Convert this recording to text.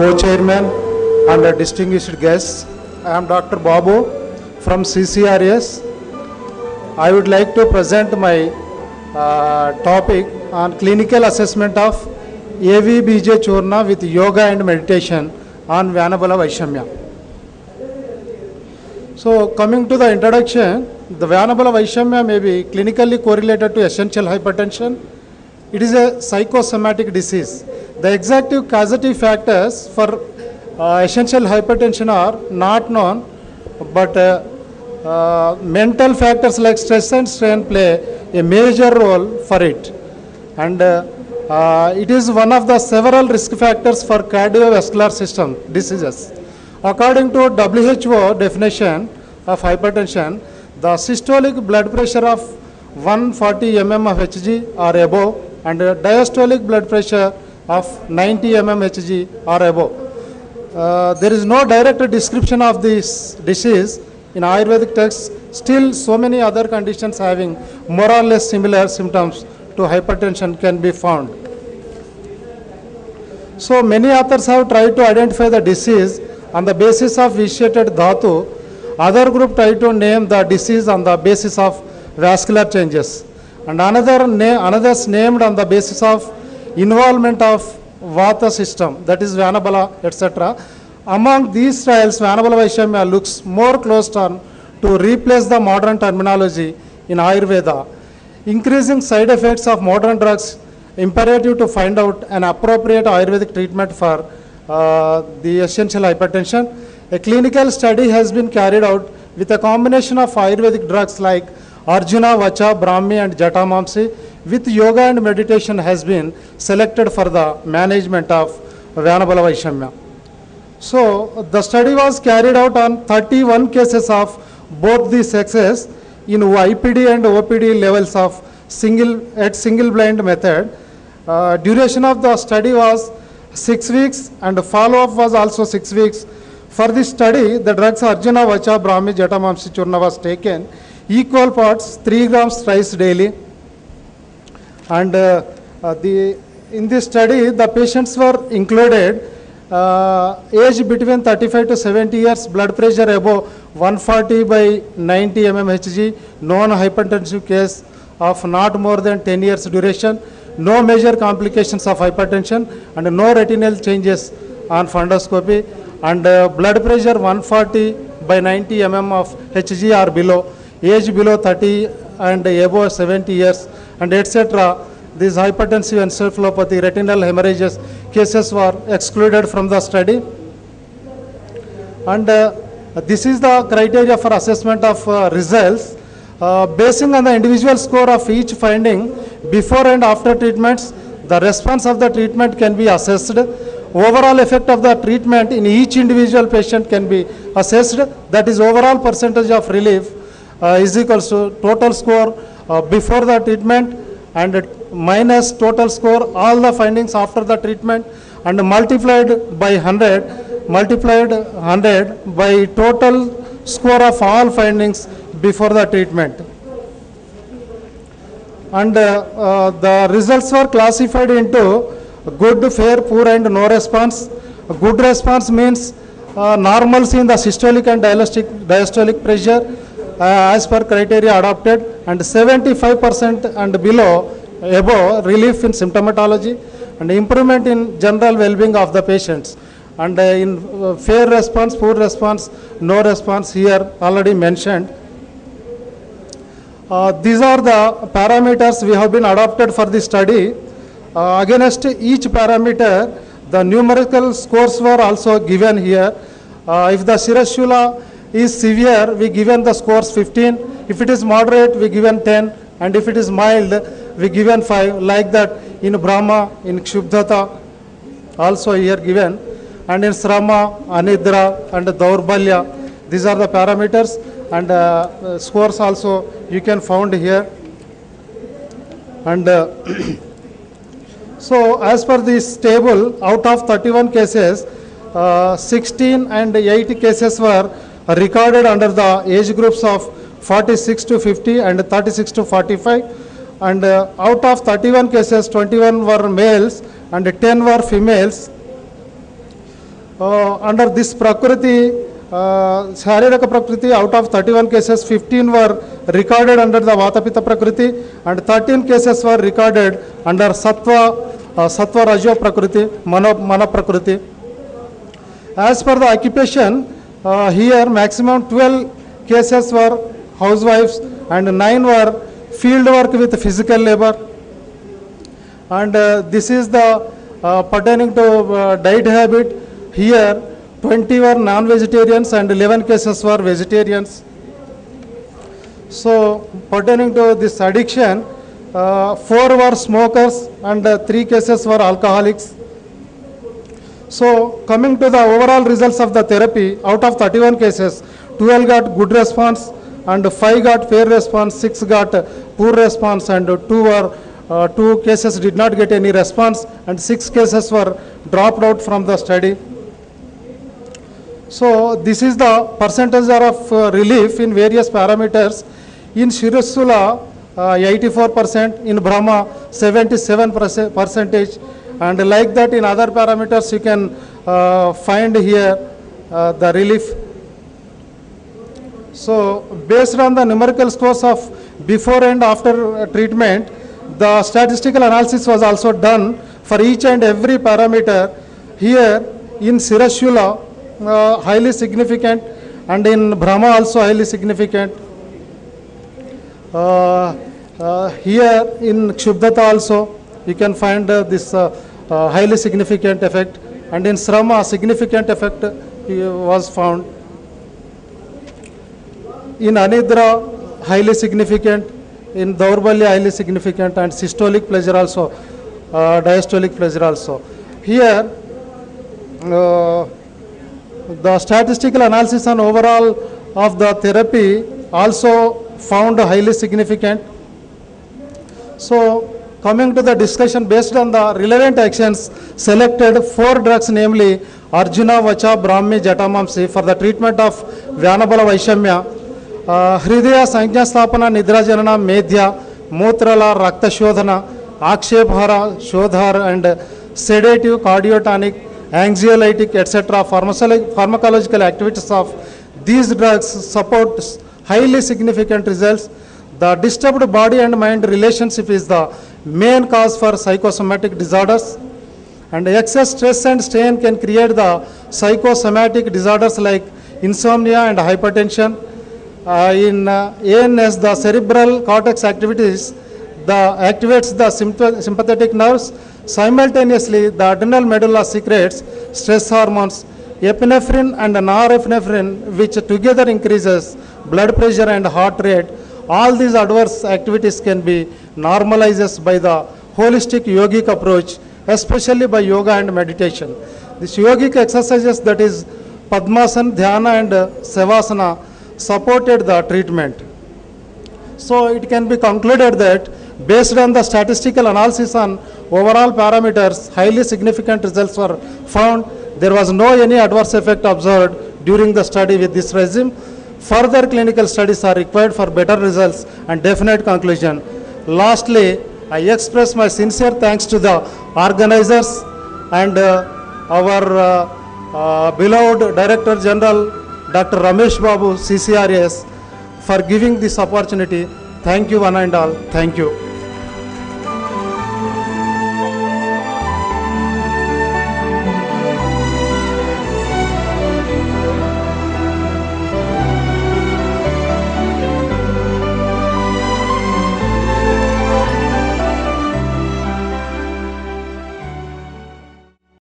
co-chairman and distinguished guests. I am Dr. Babu from CCRS. I would like to present my topic on clinical assessment of AVBJ Churna with yoga and meditation on Vyanabala Vaishamya. So coming to the introduction, the Vyanabala Vaishamya may be clinically correlated to essential hypertension. It is a psychosomatic disease. The exact causative factors for essential hypertension are not known, but mental factors like stress and strain play a major role for it. And it is one of the several risk factors for cardiovascular system diseases. According to WHO definition of hypertension, the systolic blood pressure of 140 mm of Hg or above and diastolic blood pressure of 90 mm Hg or above. There is no direct description of this disease in Ayurvedic texts. Still, so many other conditions having more or less similar symptoms to hypertension can be found. So many authors have tried to identify the disease on the basis of vitiated dhatu. Other group try to name the disease on the basis of vascular changes. And others named on the basis of involvement of Vata system, that is Vyanabala, etc. Among these trials, Vyanabala Vaishamya looks more close to replace the modern terminology in Ayurveda. Increasing side effects of modern drugs, imperative to find out an appropriate Ayurvedic treatment for the essential hypertension. A clinical study has been carried out with a combination of Ayurvedic drugs like Arjuna, Vacha, Brahmi and Jatamamsi with yoga and meditation has been selected for the management of Vyanabala Vaishamya. So the study was carried out on 31 cases of both the sexes in YPD and OPD levels of single blind method. Duration of the study was 6 weeks and follow-up was also 6 weeks. For this study, the drugs Arjuna, Vacha, Brahmi, Jatamamsi Churna was taken equal parts 3 grams thrice daily. And in this study, the patients were included age between 35 to 70 years, blood pressure above 140 by 90 mm Hg, non-hypertensive case of not more than 10 years duration, no major complications of hypertension and no retinal changes on fundoscopy, and blood pressure 140 by 90 mm of Hg or below, age below 30 and above 70 years and etc. These hypertensive encephalopathy, retinal hemorrhages cases were excluded from the study. And this is the criteria for assessment of results. Basing on the individual score of each finding before and after treatments, the response of the treatment can be assessed. Overall effect of the treatment in each individual patient can be assessed. That is overall percentage of relief is equals to total score before the treatment and minus total score all the findings after the treatment and multiplied by 100 by total score of all findings before the treatment. And the results were classified into good, fair, poor and no response. A good response means normalcy in the systolic and diastolic pressure as per criteria adopted, and 75% and below above relief in symptomatology and improvement in general well-being of the patients. And in fair response, poor response, no response here already mentioned. These are the parameters we have been adopted for the study. Against each parameter, the numerical scores were also given here. If the Shirashula is severe, we given the scores 15. If it is moderate, we given 10. And if it is mild, we given 5. Like that in Brahma, in Kshubdhata, also here given. And in Srama, Anidra and Daurbalya, these are the parameters. And scores also you can found here. And so as per this table, out of 31 cases, 16 and 8 cases were recorded under the age groups of 46 to 50 and 36 to 45. And out of 31 cases, 21 were males and 10 were females. Under this Prakriti, Shariraka Prakriti, out of 31 cases, 15 were recorded under the Vata Pitta Prakriti and 13 cases were recorded under Sattva Rajo Prakriti, Mana Prakriti. As per the occupation, here maximum 12 cases were housewives and 9 were field work with physical labor. And this is the pertaining to diet habit. Here 20 were non-vegetarians and 11 cases were vegetarians. So pertaining to this addiction, 4 were smokers and 3 cases were alcoholics. So coming to the overall results of the therapy, out of 31 cases, 12 got good response and 5 got fair response, 6 got poor response, and 2 cases did not get any response, and 6 cases were dropped out from the study. So this is the percentage of relief in various parameters. In Shirasula, 84%, in Brahma, 77%, and like that in other parameters you can find here the relief. So based on the numerical scores of before and after treatment, the statistical analysis was also done for each and every parameter. Here in Shirashula, highly significant, and in Brahma also highly significant. Here in Kshubdata also you can find this highly significant effect, and in Srama significant effect was found. In Anidra highly significant, in Daurbalya highly significant, and systolic pleasure also, diastolic pleasure also. Here the statistical analysis on overall of the therapy also found highly significant. So coming to the discussion, based on the relevant actions, selected 4 drugs, namely Arjuna, Vacha, Brahmi, Jatamamsi, for the treatment of Vyanabala Vaishamya, Hridaya, Sankhya Stapana, Nidra Janana, Medhya, Mutrala, Rakta Shodhana, Akshebhara, Shodhar, and sedative, cardiotonic, anxiolytic, etc. Pharmacological activities of these drugs support highly significant results. The disturbed body and mind relationship is the main cause for psychosomatic disorders, and excess stress and strain can create the psychosomatic disorders like insomnia and hypertension. In ANS, the cerebral cortex activates the sympathetic nerves. Simultaneously, the adrenal medulla secretes stress hormones, epinephrine and norepinephrine, which together increases blood pressure and heart rate. All these adverse activities can be normalized by the holistic yogic approach, especially by yoga and meditation. This yogic exercises, that is Padmasana, Dhyana and Savasana, supported the treatment. So it can be concluded that based on the statistical analysis on overall parameters, highly significant results were found. There was no any adverse effect observed during the study with this regime. Further clinical studies are required for better results and definite conclusion. Lastly, I express my sincere thanks to the organizers and our beloved Director General, Dr. Ramesh Babu, CCRS, for giving this opportunity. Thank you one and all. Thank you.